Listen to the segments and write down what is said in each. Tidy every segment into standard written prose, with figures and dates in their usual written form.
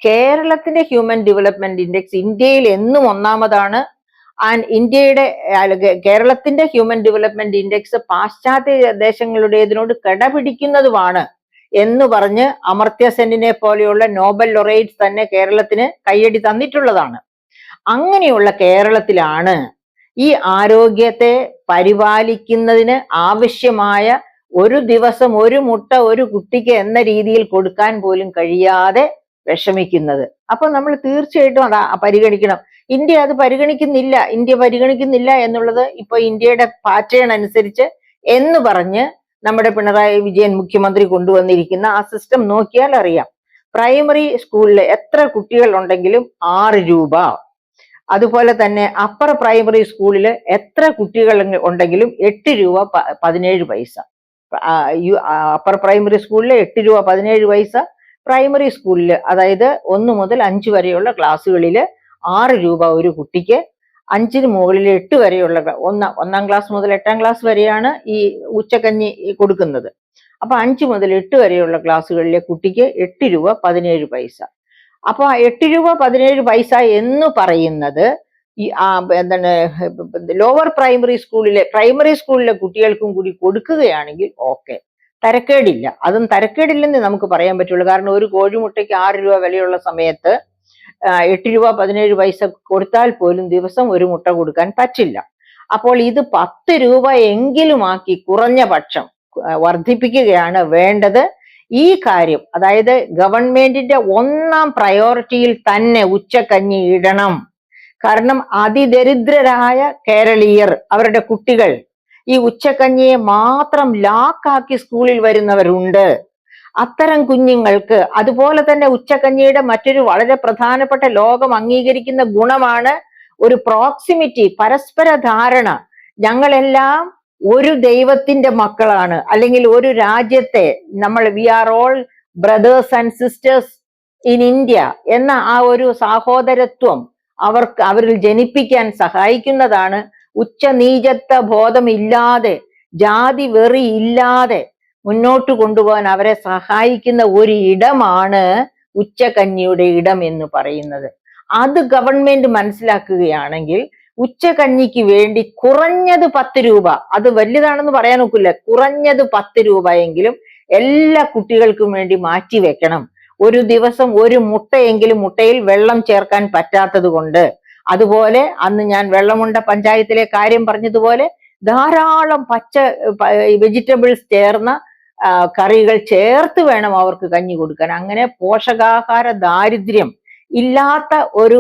കേരളത്തിന്റെ human development index ഇന്ത്യയിൽ എന്നും ഒന്നാമതാണ്. ആൻഡ് കേരളത്തിന്റെ ഹ്യൂമൻ ഡെവലപ്മെന്റ് ഇൻഡെക്സ് പാശ്ചാത്യ ദേശങ്ങളുടേതിനോട് കിടപിടിക്കുന്നതുമാണ് എന്ന് പറഞ്ഞ് അമർത്യ സെന്നിനെ പോലെയുള്ള നോബൽ ലൊറേറ്റ്സ് തന്നെ കേരളത്തിന് കയ്യടി തന്നിട്ടുള്ളതാണ്. അങ്ങനെയുള്ള കേരളത്തിലാണ് ഈ ആരോഗ്യത്തെ പരിപാലിക്കുന്നതിന് ആവശ്യമായ ഒരു ദിവസം ഒരു മുട്ട ഒരു കുട്ടിക്ക് എന്ന രീതിയിൽ കൊടുക്കാൻ പോലും കഴിയാതെ വിഷമിക്കുന്നത്. അപ്പൊ നമ്മൾ തീർച്ചയായിട്ടും അത് പരിഗണിക്കണം. ഇന്ത്യ അത് പരിഗണിക്കുന്നില്ല എന്നുള്ളത് ഇപ്പൊ ഇന്ത്യയുടെ പാറ്റേൺ അനുസരിച്ച് എന്ന് പറഞ്ഞ് നമ്മുടെ പിണറായി വിജയൻ മുഖ്യമന്ത്രി കൊണ്ടുവന്നിരിക്കുന്ന ആ സിസ്റ്റം നോക്കിയാൽ അറിയാം. പ്രൈമറി സ്കൂളിൽ എത്ര കുട്ടികൾ ഉണ്ടെങ്കിലും 6 രൂപ. അതുപോലെ തന്നെ അപ്പർ പ്രൈമറി സ്കൂളിൽ എത്ര കുട്ടികൾ ഉണ്ടെങ്കിലും 8 രൂപ 17 പൈസ. അപ്പർ പ്രൈമറി സ്കൂളിൽ 8 രൂപ 17 പൈസ. പ്രൈമറി സ്കൂളിൽ അതായത് 1 മുതൽ 5 വരെയുള്ള ക്ലാസ്സുകളിൽ 6 രൂപ ഒരു കുട്ടിക്ക്. 5-ന് മുകളിൽ 8 വരെയുള്ള ഒന്നാം ക്ലാസ് മുതൽ 8ാം ക്ലാസ് വരെയാണ് ഈ ഉച്ചക്കഞ്ഞി കൊടുക്കുന്നത്. അപ്പൊ 5 മുതൽ 8 വരെയുള്ള ക്ലാസ്സുകളിലെ കുട്ടിക്ക് 8 രൂപ 17 പൈസ. അപ്പൊ 8 രൂപ 17 പൈസ എന്ന് പറയുന്നത് ഈ എന്താണ് ലോവർ പ്രൈമറി സ്കൂളിലെ കുട്ടികൾക്കും കൂടി കൊടുക്കുകയാണെങ്കിൽ ഓക്കെ, തരക്കേടില്ല. അതും തരക്കേടില്ലെന്ന് നമുക്ക് പറയാൻ പറ്റുള്ളൂ. കാരണം ഒരു കോഴിമുട്ടയ്ക്ക് 6 രൂപ വിലയുള്ള സമയത്ത് 8 രൂപ 17 പൈസ കൊടുത്താൽ പോലും ദിവസം ഒരു മുട്ട കൊടുക്കാൻ പറ്റില്ല. അപ്പോൾ ഇത് 10 രൂപ എങ്കിലും ആക്കി കുറഞ്ഞ പക്ഷം വർദ്ധിപ്പിക്കുകയാണ് വേണ്ടത്. ഈ കാര്യം അതായത് ഗവൺമെന്റിന്റെ ഒന്നാം പ്രയോറിറ്റിയിൽ തന്നെ ഉച്ചക്കഞ്ഞി ഇടണം. കാരണം അതിദരിദ്രരായ കേരളീയർ, അവരുടെ കുട്ടികൾ ഈ ഉച്ചക്കഞ്ഞിയെ മാത്രം ലാക്കാക്കി സ്കൂളിൽ വരുന്നവരുണ്ട്. അത്തരം കുഞ്ഞുങ്ങൾക്ക് അതുപോലെ തന്നെ ഉച്ചക്കഞ്ഞിയുടെ മറ്റൊരു വളരെ പ്രധാനപ്പെട്ട ലോകം അംഗീകരിക്കുന്ന ഗുണമാണ് ഒരു പ്രോക്സിമിറ്റി, പരസ്പര ധാരണ. ഞങ്ങളെല്ലാം ഒരു ദൈവത്തിന്റെ മക്കളാണ്, അല്ലെങ്കിൽ ഒരു രാജ്യത്തെ we are all brothers and sisters in India എന്ന ആ ഒരു സഹോദരത്വം അവരിൽ ജനിപ്പിക്കാൻ സഹായിക്കുന്നതാണ്. ഉച്ചനീചത്വ ബോധമില്ലാതെ, ജാതി വെറി ഇല്ലാതെ മുന്നോട്ട് കൊണ്ടുപോകാൻ അവരെ സഹായിക്കുന്ന ഒരു ഇടമാണ് ഉച്ചകഞ്ഞിയുടെ ഇടം എന്ന് പറയുന്നത്. അത് ഗവൺമെന്റ് മനസ്സിലാക്കുകയാണെങ്കിൽ ഉച്ചകഞ്ഞിക്ക് വേണ്ടി കുറഞ്ഞത് 10 രൂപ, അത് വലുതാണെന്ന് പറയാൻ ഒക്കില്ല, കുറഞ്ഞത് 10 രൂപയെങ്കിലും എല്ലാ കുട്ടികൾക്കും വേണ്ടി മാറ്റി വെക്കണം. ഒരു ദിവസം ഒരു മുട്ടയെങ്കിലും, മുട്ടയിൽ വെള്ളം ചേർക്കാൻ പറ്റാത്തത് കൊണ്ട്. അതുപോലെ അന്ന് ഞാൻ വെള്ളമുണ്ട പഞ്ചായത്തിലെ കാര്യം പറഞ്ഞതുപോലെ ധാരാളം പച്ച വെജിറ്റബിൾസ് ചേർന്ന കറികൾ ചേർത്ത് വേണം അവർക്ക് കഞ്ഞി കൊടുക്കാൻ. അങ്ങനെ പോഷകാഹാര ദാരിദ്ര്യം ഇല്ലാത്ത ഒരു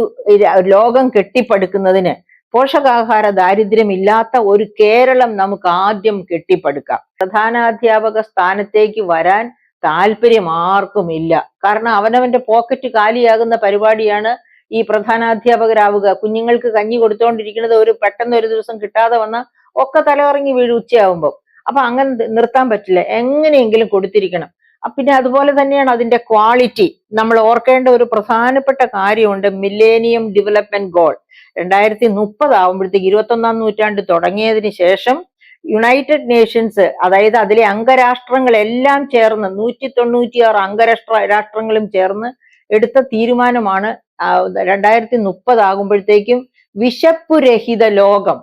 ലോകം കെട്ടിപ്പടുക്കുന്നതിന്, പോഷകാഹാര ദാരിദ്ര്യം ഇല്ലാത്ത ഒരു കേരളം നമുക്ക് ആദ്യം കെട്ടിപ്പടുക്കാം. പ്രധാനാധ്യാപക സ്ഥാനത്തേക്ക് വരാൻ താല്പര്യം ആർക്കുമില്ല. കാരണം അവനവന്റെ പോക്കറ്റ് കാലിയാകുന്ന പരിപാടിയാണ് ഈ പ്രധാനാധ്യാപകരാവുക. കുഞ്ഞുങ്ങൾക്ക് കഞ്ഞി കൊടുത്തുകൊണ്ടിരിക്കുന്നത് പെട്ടെന്ന് ഒരു ദിവസം കിട്ടാതെ വന്ന ഒക്കെ തലകറങ്ങി വീഴും ഉച്ചയാവുമ്പോ. അപ്പൊ അങ്ങനെ നിർത്താൻ പറ്റില്ല, എങ്ങനെയെങ്കിലും കൊടുത്തിരിക്കണം. പിന്നെ അതുപോലെ തന്നെയാണ് അതിന്റെ ക്വാളിറ്റി. നമ്മൾ ഓർക്കേണ്ട ഒരു പ്രധാനപ്പെട്ട കാര്യമുണ്ട്. മില്ലേനിയം ഡെവലപ്മെന്റ് ഗോൾ 2030 ആവുമ്പോഴത്തേക്ക്, 21ാം നൂറ്റാണ്ട് തുടങ്ങിയതിന് ശേഷം യുണൈറ്റഡ് നേഷൻസ്, അതായത് അതിലെ അംഗരാഷ്ട്രങ്ങളെല്ലാം ചേർന്ന് 196 അംഗരാഷ്ട്രങ്ങളും ചേർന്ന് എടുത്ത തീരുമാനമാണ് 2030 ആകുമ്പോഴത്തേക്കും വിശപ്പുരഹിത ലോകം,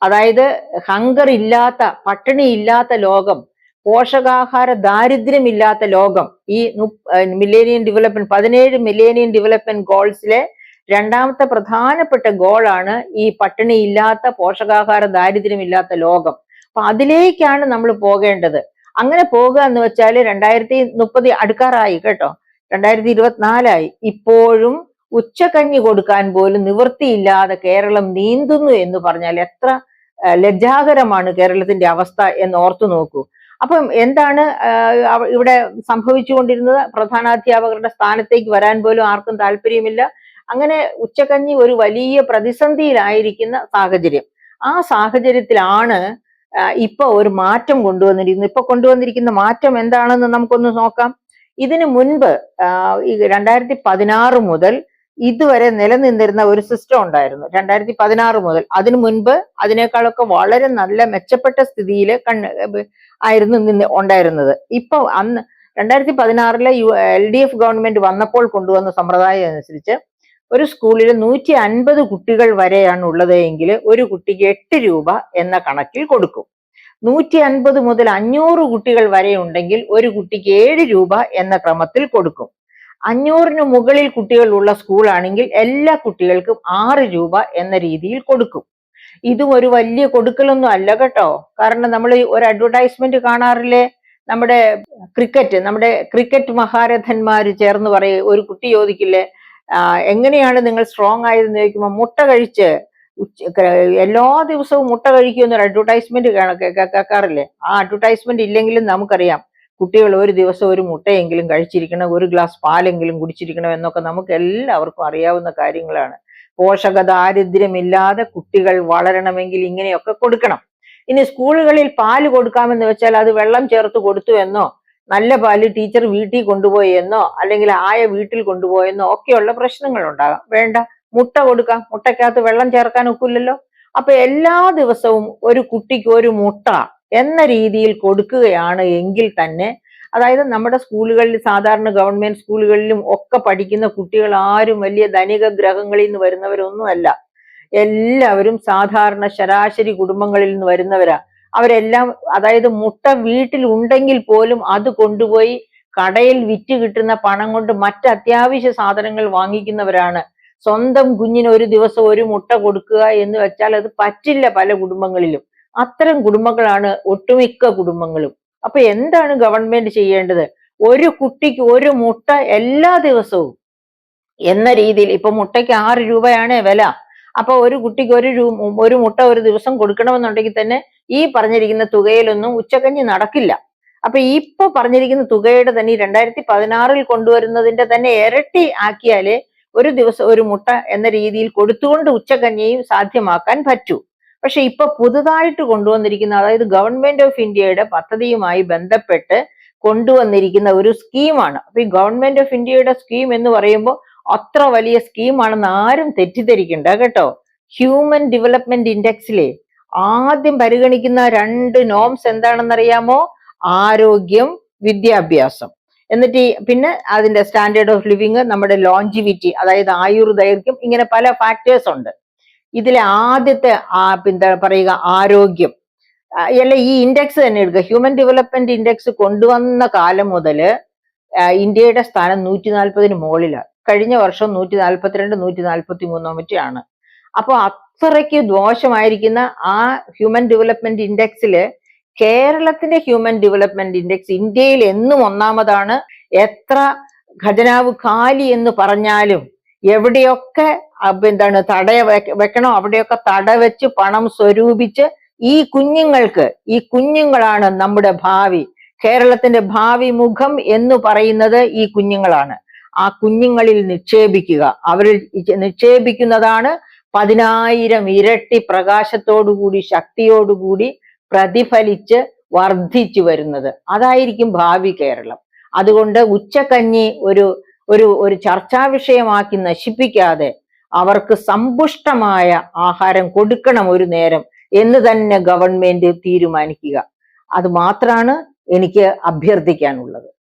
അതായത് ഹങ്കർ ഇല്ലാത്ത, പട്ടിണി ഇല്ലാത്ത ലോകം, പോഷകാഹാര ദാരിദ്ര്യമില്ലാത്ത ലോകം. ഈ 17 മില്ലേനിയം ഡെവലപ്മെന്റ് ഗോൾസിലെ രണ്ടാമത്തെ പ്രധാനപ്പെട്ട ഗോളാണ് ഈ പട്ടിണിയില്ലാത്ത, പോഷകാഹാര ദാരിദ്ര്യമില്ലാത്ത ലോകം. അപ്പൊ അതിലേക്കാണ് നമ്മൾ പോകേണ്ടത്. അങ്ങനെ പോകുക എന്ന് വെച്ചാൽ 2030 അടുക്കാറായി കേട്ടോ, 2024 ഇപ്പോഴും ഉച്ചക്കഞ്ഞി കൊടുക്കാൻ പോലും നിവൃത്തിയില്ലാതെ കേരളം നീന്തുന്നു എന്ന് പറഞ്ഞാൽ എത്ര ലജ്ജാകരമാണ് കേരളത്തിന്റെ അവസ്ഥ എന്ന് ഓർത്തു നോക്കൂ. അപ്പം എന്താണ് ഇവിടെ സംഭവിച്ചുകൊണ്ടിരുന്നത്? പ്രധാനാധ്യാപകരുടെ സ്ഥാനത്തേക്ക് വരാൻ പോലും ആർക്കും താല്പര്യമില്ല. അങ്ങനെ ഉച്ചക്കഞ്ഞി ഒരു വലിയ പ്രതിസന്ധിയിലായിരിക്കുന്ന സാഹചര്യം. ആ സാഹചര്യത്തിലാണ് ഇപ്പൊ ഒരു മാറ്റം കൊണ്ടുവന്നിരിക്കുന്ന മാറ്റം എന്താണെന്ന് നമുക്കൊന്ന് നോക്കാം. ഇതിനു മുൻപ് 2016 മുതൽ ഇതുവരെ നിലനിന്നിരുന്ന ഒരു സിസ്റ്റം ഉണ്ടായിരുന്നു. 2016 മുതൽ, അതിനു മുൻപ് അതിനേക്കാളൊക്കെ വളരെ നല്ല മെച്ചപ്പെട്ട സ്ഥിതിയിൽ ആയിരുന്നു ഉണ്ടായിരുന്നത്. ഇപ്പൊ 2016 LDF ഗവൺമെന്റ് വന്നപ്പോൾ കൊണ്ടുവന്ന സമ്പ്രദായം അനുസരിച്ച് ഒരു സ്കൂളിൽ 150 കുട്ടികൾ വരെയാണ് ഉള്ളത് എങ്കിൽ ഒരു കുട്ടിക്ക് 8 രൂപ എന്ന കണക്കിൽ കൊടുക്കും. 150 മുതൽ 500 കുട്ടികൾ വരെ ഉണ്ടെങ്കിൽ ഒരു കുട്ടിക്ക് 7 രൂപ എന്ന ക്രമത്തിൽ കൊടുക്കും. 500-ന് മുകളിൽ കുട്ടികൾ ഉള്ള സ്കൂളാണെങ്കിൽ എല്ലാ കുട്ടികൾക്കും 6 രൂപ എന്ന രീതിയിൽ കൊടുക്കും. ഇതും ഒരു വലിയ കൊടുക്കലൊന്നും അല്ല കേട്ടോ. കാരണം നമ്മൾ ഒരു അഡ്വർടൈസ്മെന്റ് കാണാറില്ലേ, നമ്മുടെ ക്രിക്കറ്റ് മഹാരഥന്മാര് ചേർന്ന് പറയും, ഒരു കുട്ടി ചോദിക്കില്ലേ, എങ്ങനെയാണ് നിങ്ങൾ സ്ട്രോങ് ആയതെന്ന് ചോദിക്കുമ്പോൾ മുട്ട കഴിച്ച് എല്ലാ ദിവസവും മുട്ട കഴിക്കുമെന്നൊരു അഡ്വർടൈസ്മെന്റ് കേൾക്കാറില്ലേ. ആ അഡ്വർടൈസ്മെന്റ് ഇല്ലെങ്കിലും നമുക്കറിയാം കുട്ടികൾ ഒരു ദിവസം ഒരു മുട്ടയെങ്കിലും കഴിച്ചിരിക്കണം, ഒരു ഗ്ലാസ് പാലെങ്കിലും കുടിച്ചിരിക്കണം എന്നൊക്കെ നമുക്ക് എല്ലാവർക്കും അറിയാവുന്ന കാര്യങ്ങളാണ്. പോഷക ദാരിദ്ര്യമില്ലാതെ കുട്ടികൾ വളരണമെങ്കിൽ ഇങ്ങനെയൊക്കെ കൊടുക്കണം. ഇനി സ്കൂളുകളിൽ പാല് കൊടുക്കാമെന്ന് വെച്ചാൽ അത് വെള്ളം ചേർത്ത് കൊടുത്തു എന്നോ, നല്ല പാല് ടീച്ചർ വീട്ടിൽ കൊണ്ടുപോയി എന്നോ, അല്ലെങ്കിൽ ആയ വീട്ടിൽ കൊണ്ടുപോയെന്നോ ഒക്കെയുള്ള പ്രശ്നങ്ങൾ ഉണ്ടാകാം. വേണ്ട, മുട്ട കൊടുക്കാം. മുട്ടയ്ക്കകത്ത് വെള്ളം ചേർക്കാൻ ഒക്കില്ലല്ലോ. അപ്പൊ എല്ലാ ദിവസവും ഒരു കുട്ടിക്ക് ഒരു മുട്ട എന്ന രീതിയിൽ കൊടുക്കുകയാണ് എങ്കിൽ തന്നെ, അതായത് നമ്മുടെ സ്കൂളുകളിൽ, സാധാരണ ഗവൺമെന്റ് സ്കൂളുകളിലും ഒക്കെ പഠിക്കുന്ന കുട്ടികൾ ആരും വലിയ ധനിക ഗ്രഹങ്ങളിൽ നിന്ന് വരുന്നവരൊന്നുമല്ല. എല്ലാവരും സാധാരണ ശരാശരി കുടുംബങ്ങളിൽ നിന്ന് വരുന്നവരാ. അവരെല്ലാം, അതായത് മുട്ട വീട്ടിൽ ഉണ്ടെങ്കിൽ പോലും അത് കൊണ്ടുപോയി കടയിൽ വിറ്റ് കിട്ടുന്ന പണം കൊണ്ട് മറ്റ് അത്യാവശ്യ സാധനങ്ങൾ വാങ്ങിക്കുന്നവരാണ്. സ്വന്തം കുഞ്ഞിന് ഒരു ദിവസം ഒരു മുട്ട കൊടുക്കുക എന്ന് വെച്ചാൽ അത് പറ്റില്ല പല കുടുംബങ്ങളിലും. അത്തരം കുടുംബങ്ങളാണ് ഒട്ടുമിക്ക കുടുംബങ്ങളും. അപ്പൊ എന്താണ് ഗവൺമെന്റ് ചെയ്യേണ്ടത്? ഒരു കുട്ടിക്ക് ഒരു മുട്ട എല്ലാ ദിവസവും എന്ന രീതിയിൽ, ഇപ്പൊ മുട്ടയ്ക്ക് 6 രൂപയാണ് വില. അപ്പൊ ഒരു കുട്ടിക്ക് ഒരു മുട്ട ഒരു ദിവസം കൊടുക്കണമെന്നുണ്ടെങ്കിൽ തന്നെ ഈ പറഞ്ഞിരിക്കുന്ന തുകയിലൊന്നും ഉച്ചക്കഞ്ഞി നടക്കില്ല. അപ്പൊ ഇപ്പൊ പറഞ്ഞിരിക്കുന്ന തുകയുടെ തന്നെ 2016 കൊണ്ടുവരുന്നതിന്റെ തന്നെ ഇരട്ടി ആക്കിയാലേ ഒരു ദിവസം ഒരു മുട്ട എന്ന രീതിയിൽ കൊടുത്തുകൊണ്ട് ഉച്ചക്കഞ്ഞിയും സാധ്യമാക്കാൻ പറ്റൂ. പക്ഷെ ഇപ്പൊ പുതുതായിട്ട് കൊണ്ടുവന്നിരിക്കുന്ന, അതായത് ഗവൺമെന്റ് ഓഫ് ഇന്ത്യയുടെ പദ്ധതിയുമായി ബന്ധപ്പെട്ട് കൊണ്ടുവന്നിരിക്കുന്ന ഒരു സ്കീമാണ്. അപ്പൊ ഈ ഗവൺമെന്റ് ഓഫ് ഇന്ത്യയുടെ സ്കീം എന്ന് പറയുമ്പോൾ അത്ര വലിയ സ്കീമാണെന്ന് ആരും തെറ്റിദ്ധരിക്കണ്ട കേട്ടോ. ഹ്യൂമൻ ഡെവലപ്മെന്റ് ഇൻഡെക്സിലെ ആദ്യം പരിഗണിക്കുന്ന 2 നോംസ് എന്താണെന്നറിയാമോ? ആരോഗ്യം, വിദ്യാഭ്യാസം. എന്നിട്ട് പിന്നെ അതിന്റെ സ്റ്റാൻഡേർഡ് ഓഫ് ലിവിങ്, നമ്മുടെ ലോഞ്ചിവിറ്റി, അതായത് ആയുർദൈർഘ്യം, ഇങ്ങനെ പല ഫാക്ടേഴ്സ് ഉണ്ട്. ഇതിലെ ആദ്യത്തെ എന്താ പറയുക, ആരോഗ്യം. അല്ല, ഈ ഇൻഡെക്സ് തന്നെ എടുക്കുക. ഹ്യൂമൻ ഡെവലപ്മെന്റ് ഇൻഡെക്സ് കൊണ്ടുവന്ന കാലം മുതല് ഇന്ത്യയുടെ സ്ഥാനം 140-ന് മുകളിലാണ്. കഴിഞ്ഞ വർഷം 142, 143 അപ്പൊ അത്രയ്ക്ക് ദോഷമായിരിക്കുന്ന ആ ഹ്യൂമൻ ഡെവലപ്മെന്റ് ഇൻഡെക്സില് കേരളത്തിന്റെ ഹ്യൂമൻ ഡെവലപ്മെന്റ് ഇൻഡെക്സ് ഇന്ത്യയിൽ എന്നും ഒന്നാമതാണ്. എത്ര ഖജനാവ് കാലി എന്ന് പറഞ്ഞാലും എവിടെയൊക്കെ എന്താണ് വെക്കണോ അവിടെയൊക്കെ തടവെച്ച് പണം സ്വരൂപിച്ച് ഈ കുഞ്ഞുങ്ങളാണ് നമ്മുടെ ഭാവി. കേരളത്തിന്റെ ഭാവി മുഖം എന്ന് പറയുന്നത് ഈ കുഞ്ഞുങ്ങളാണ്. ആ കുഞ്ഞുങ്ങളിൽ നിക്ഷേപിക്കുക. അവരിൽ നിക്ഷേപിക്കുന്നതാണ് 10,000 ഇരട്ടി പ്രകാശത്തോടുകൂടി, ശക്തിയോടുകൂടി പ്രതിഫലിച്ച് വർദ്ധിച്ചു വരുന്നത്. അതായിരിക്കും ഭാവി കേരളം. അതുകൊണ്ട് ഉച്ചക്കഞ്ഞി ഒരു ചർച്ചാ വിഷയമാക്കി നശിപ്പിക്കാതെ അവർക്ക് സമ്പുഷ്ടമായ ആഹാരം കൊടുക്കണം ഒരു നേരം എന്ന് തന്നെ ഗവൺമെന്റ് തീരുമാനിക്കുക. അത് മാത്രമാണ് എനിക്ക് അഭ്യർത്ഥിക്കാനുള്ളത്.